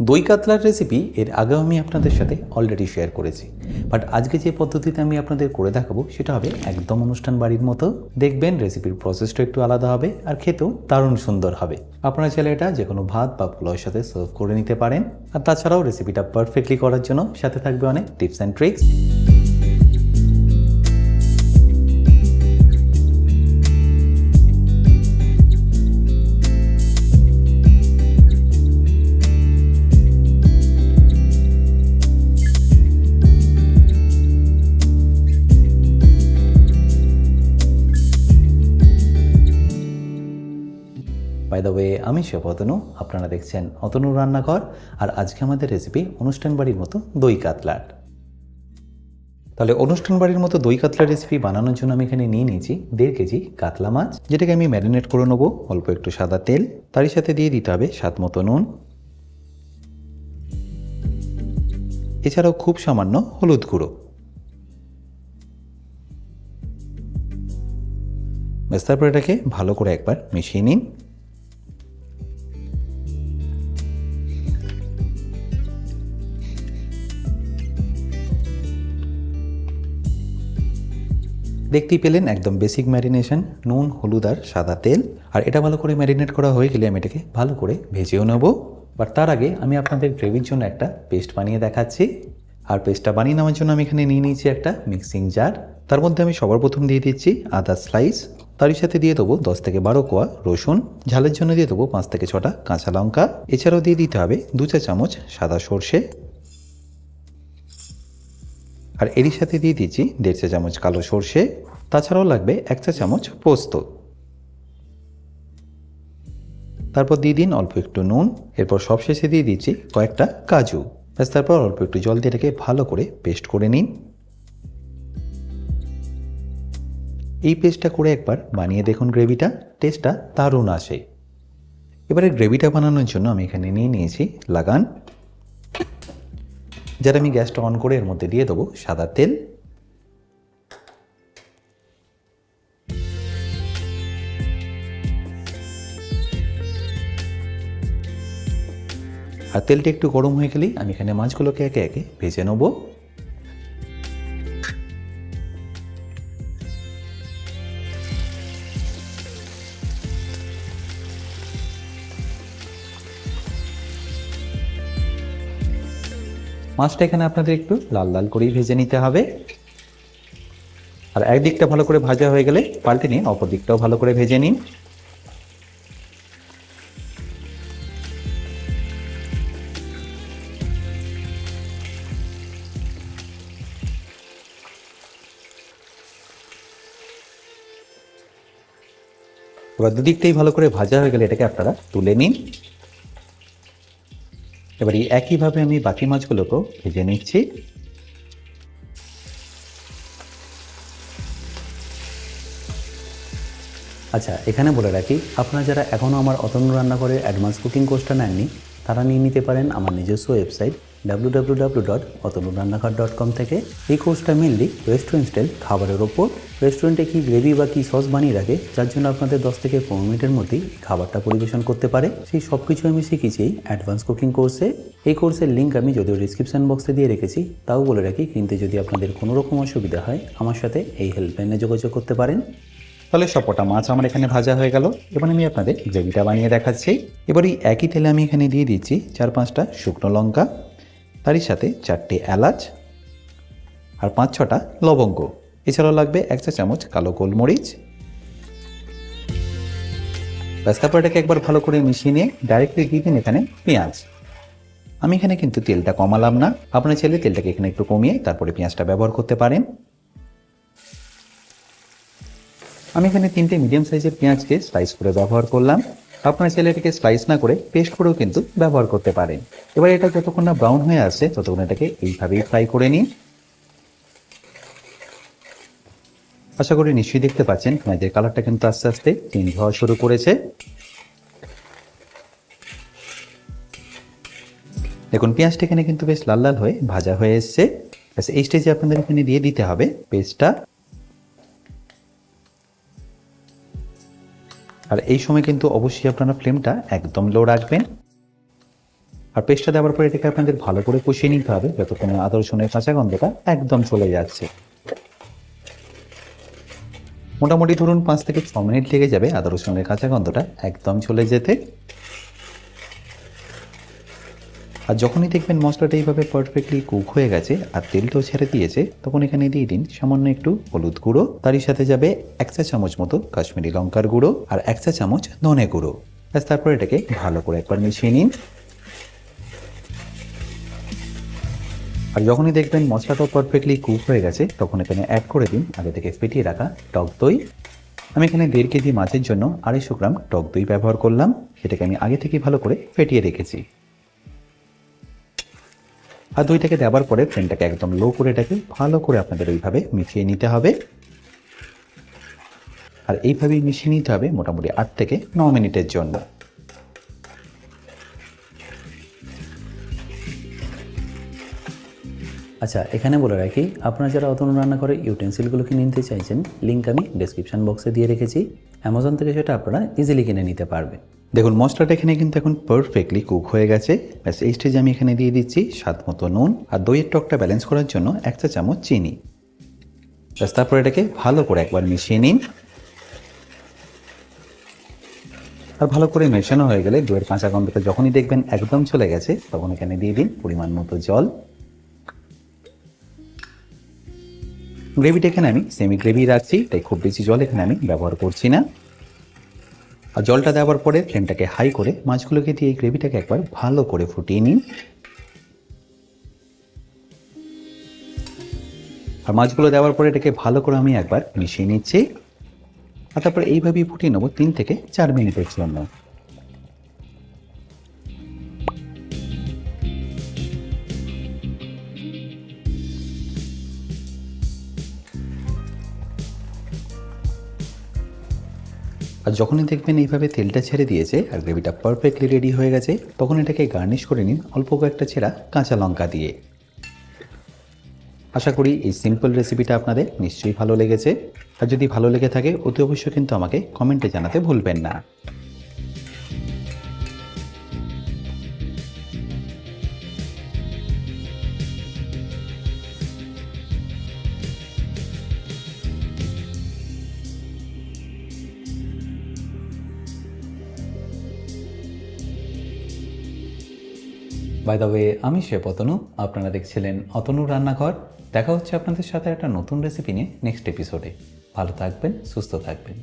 দই কাতলার রেসিপি এর আগেও আমি আপনাদের সাথে অলরেডি শেয়ার করেছি, বাট আজকে যে পদ্ধতিতে আমি আপনাদের করে দেখাবো সেটা হবে একদম অনুষ্ঠান বাড়ির মতো। দেখবেন রেসিপির প্রসেসটা একটু আলাদা হবে আর খেতেও দারুণ সুন্দর হবে। আপনারা চাইলে এটা যে কোনো ভাত বা পোলাওয়ের সাথে সার্ভ করে নিতে পারেন। আর তাছাড়াও রেসিপিটা পারফেক্টলি করার জন্য সাথে থাকবে অনেক tips and tricks. By the way, আমি শেফ অতনু, আপনারা দেখছেন অতনু রান্নাঘর। আর আজকে আমাদের রেসিপি অনুষ্ঠান বাড়ির মতো দই কাতলার। তাহলে অনুষ্ঠান বাড়ির মতো দই কাতলার রেসিপি বানানোর জন্য আমি এখানে নিয়ে নিয়েছি 1.5 কেজি কাতলা মাছ, যেটাকে আমি ম্যারিনেট করে নেবো অল্প একটু সাদা তেল। তারই সাথে দিয়ে দিতে হবে স্বাদ মতো নুন, এছাড়াও খুব সামান্য হলুদ গুঁড়ো। ব্যাস, তারপর এটাকে ভালো করে একবার মিশিয়ে নিন। দেখতেই পেলেন একদম বেসিক ম্যারিনেশন, নুন, হলুদ আর সাদা তেল। আর এটা ভালো করে ম্যারিনেট করা হয়ে গেলে আমি এটাকে ভালো করে ভেজেও নেব। বাট তার আগে আমি আপনাদের গ্রেভির জন্য একটা পেস্ট বানিয়ে দেখাচ্ছি। আর পেস্টটা বানিয়ে নেওয়ার জন্য আমি এখানে নিয়ে নিয়েছি একটা মিক্সিং জার। তার মধ্যে আমি সবার প্রথম দিয়ে দিচ্ছি আদা স্লাইস, তারই সাথে দিয়ে দেবো 10 থেকে 12 কোয়া রসুন, ঝালের জন্য দিয়ে দেবো 5 থেকে 6টা কাঁচা লঙ্কা। এছাড়াও দিয়ে দিতে হবে 2 চা চামচ সাদা সর্ষে, আর এরই সাথে দিয়ে দিচ্ছি 1.5 চা চামচ কালো সর্ষে। তাছাড়াও লাগবে 1 চা চামচ পোস্ত। তারপর দিয়ে দিন অল্প একটু নুন। এরপর সবশেষে দিয়ে দিচ্ছি কয়েকটা কাজু। ব্যাস, তারপর অল্প একটু জল দিয়ে এটাকে ভালো করে পেস্ট করে নিন। এই পেস্টটা করে একবার বানিয়ে দেখুন, গ্রেভিটা টেস্টটা দারুণ আসে। এবারে গ্রেভিটা বানানোর জন্য আমি এখানে নিয়ে নিয়েছি লাগান, যার আমি গ্যাসটা অন করে এর মধ্যে দিয়ে দেবো সাদা তেল। আর তেলটা একটু গরম হয়ে গেলেই আমি এখানে মাছগুলোকে একে একে ভেজে নেব। মাছটা এখানে আপনাদের একটু লাল লাল করেই ভেজে নিতে হবে। আর একদিকটা ভালো করে ভাজা হয়ে গেলে পাল্টে নিন, অপর দিকটাও ভালো করে ভেজে নিন। এবার দুদিকটাই ভালো করে ভাজা হয়ে গেলে এটাকে আপনারা তুলে নিন। এবার এই একইভাবে আমি বাকি মাছগুলোকেও ভেজে নিচ্ছি। আচ্ছা, এখানে বলে রাখি, আপনারা যারা এখনও আমার অতনু রান্নাঘরের অ্যাডভান্স কুকিং কোর্সটা নেননি, তারা নিয়ে নিতে পারেন আমার নিজস্ব ওয়েবসাইট www.otonurannakar.com থেকে। এই কোর্সটা মেনলি রেস্টুরেন্ট স্টাইল খাবারের ওপর। রেস্টুরেন্টে কী গ্রেভি বা কী সস বানিয়ে রাখে, যার জন্য আপনাদের 10 থেকে 15 মিনিটের মধ্যেই খাবারটা পরিবেশন করতে পারে, সেই সব কিছু আমি শিখেছি এই অ্যাডভান্স কুকিং কোর্সে। এই কোর্সের লিঙ্ক আমি যদিও ডিসক্রিপশান বক্সে দিয়ে রেখেছি, তাও বলে রাখি, কিন্তু যদি আপনাদের কোনো রকম অসুবিধা হয় আমার সাথে এই হেল্পলাইনে যোগাযোগ করতে পারেন। তাহলে সবকটা মাছ আমার এখানে ভাজা হয়ে গেল। এবার আমি আপনাদের গ্রেভিটা বানিয়ে দেখাচ্ছি। এবার এই একই তেলে আমি এখানে দিয়ে দিচ্ছি 4-5টা শুকনো লঙ্কা, তারই সাথে 4টে এলাচ আর 5-6টা লবঙ্গ। এছাড়াও লাগবে 1 চা চামচ কালো গোলমরিচ। ব্যাস, তারপর এটাকে একবার ভালো করে মিশিয়ে নিয়ে ডাইরেক্টলি দিয়ে দিন এখানে পেঁয়াজ। আমি এখানে কিন্তু তেলটা কমালাম না, আপনার চাইলে তেলটাকে এখানে একটু কমিয়ে তারপরে পেঁয়াজটা ব্যবহার করতে পারেন। আমি এখানে 3টে মিডিয়াম সাইজের পেঁয়াজকে স্লাইস করে ব্যবহার করলাম। আপনার চাইলে এটাকে স্লাইস না করে পেস্ট করেও কিন্তু ব্যবহার করতে পারেন। এবার এটা যতক্ষণ না ব্রাউন হয়ে আসে ততক্ষণ এটাকে এইভাবেই ফ্রাই করে নিন। আশা করি নিশ্চয়ই দেখতে পাচ্ছেন পেঁয়াজের কালারটা কিন্তু আস্তে আস্তে চেঞ্জ হওয়া শুরু করেছে। দেখুন পেঁয়াজটা এখানে কিন্তু বেশ লাল লাল হয়ে ভাজা হয়ে এসছে। এই স্টেজে আপনাদের এখানে দিয়ে দিতে হবে পেস্টটা। আর এই সময় কিন্তু অবশ্যই আপনারা ফ্লেমটা একদম লো রাখবেন। আর পেস্টটা দেওয়ার পরে এটাকে আপনাদের ভালো করে কষিয়ে নিতে হবে যতক্ষণে আদা রসুনের কাঁচা গন্ধটা একদম চলে যাচ্ছে। মোটামুটি ধরুন 5 থেকে 6 মিনিট লেগে যাবে আদা রসুনের কাঁচা গন্ধটা একদম চলে যেতে। আর যখনই দেখবেন মশলাটা এইভাবে পারফেক্টলি কুক হয়ে গেছে আর তেলটাও ছেড়ে দিয়েছে, তখন এখানে দিয়ে দিন সামান্য একটু হলুদ গুঁড়ো, তারই সাথে যাবে 1 চা চামচ মতো কাশ্মীরি লঙ্কার গুঁড়ো আর 1 চা চামচ ধনে গুঁড়ো। ব্যাস, তারপর এটাকে ভালো করে একবার মিশিয়ে নিন। আর যখনই দেখবেন মশলাটাও পারফেক্টলি কুক হয়ে গেছে, তখন এখানে অ্যাড করে দিন আগে থেকে ফেটিয়ে রাখা টক দই। আমি এখানে 1.5 কেজি মাছের জন্য 250 গ্রাম টক দই ব্যবহার করলাম, সেটাকে আমি আগে থেকে ভালো করে ফেটিয়ে রেখেছি। আর দইটাকে দেওয়ার পরে ফ্লেমটাকে একদম লো করে এটাকে ভালো করে আপনাদের ওইভাবে মিশিয়ে নিতে হবে। আর এইভাবেই মিশিয়ে নিতে হবে মোটামুটি 8 থেকে 9 মিনিটের জন্য। আচ্ছা, এখানে বলে রাখি, আপনারা যারা অতনু রান্নাঘরে ইউটেন্সিলগুলো কিনে নিতে চাইছেন, লিঙ্ক আমি ডেসক্রিপশন বক্সে দিয়ে রেখেছি। অ্যামাজন থেকে সেটা আপনারা ইজিলি কিনে নিতে পারবেন। দেখুন মশলাটা এখানে কিন্তু এখন পারফেক্টলি কুক হয়ে গেছে। ব্যাস, এই স্টেজে আমি এখানে দিয়ে দিচ্ছি স্বাদ মতো নুন আর দইয়ের টকটা ব্যালেন্স করার জন্য 1 চা চামচ চিনি। ব্যাস, তারপর এটাকে ভালো করে একবার মিশিয়ে নিন। আর ভালো করে মেশানো হয়ে গেলে দইয়ের কাঁচা গন্ধটা যখনই দেখবেন একদম চলে গেছে, তখন এখানে দিয়ে দিন পরিমাণ মতো জল। গ্রেভিটা এখানে আমি সেমি গ্রেভি রাখছি, তাই খুব বেশি জল এখানে আমি ব্যবহার করছি না। আর জলটা দেওয়ার পরে ফ্লেমটাকে হাই করে মাছগুলোকে দিয়ে এই গ্রেভিটাকে একবার ভালো করে ফুটিয়ে নিন। আর মাছগুলো দেওয়ার পরে এটাকে ভালো করে আমি একবার মিশিয়ে নিচ্ছি। আর তারপরে এইভাবেই ফুটিয়ে নেবো 3 থেকে 4 মিনিটের জন্য। আর যখনই দেখবেন এইভাবে তেলটা ছেড়ে দিয়েছে আর গ্রেভিটা পারফেক্টলি রেডি হয়ে গেছে, তখন এটাকে গার্নিশ করে নিন অল্প কয়েকটা ছেঁড়া কাঁচা লঙ্কা দিয়ে। আশা করি এই সিম্পল রেসিপিটা আপনাদের নিশ্চয়ই ভালো লেগেছে। আর যদি ভালো লেগে থাকে অতি অবশ্যই কিন্তু আমাকে কমেন্টে জানাতে ভুলবেন না। বাই দ্য ওয়ে, আমি শেফ অতনু, আপনারা দেখছিলেন অতনু রান্নাঘর। দেখা হচ্ছে আপনাদের সাথে একটা নতুন রেসিপি নিয়ে নেক্সট এপিসোডে। ভালো থাকবেন, সুস্থ থাকবেন।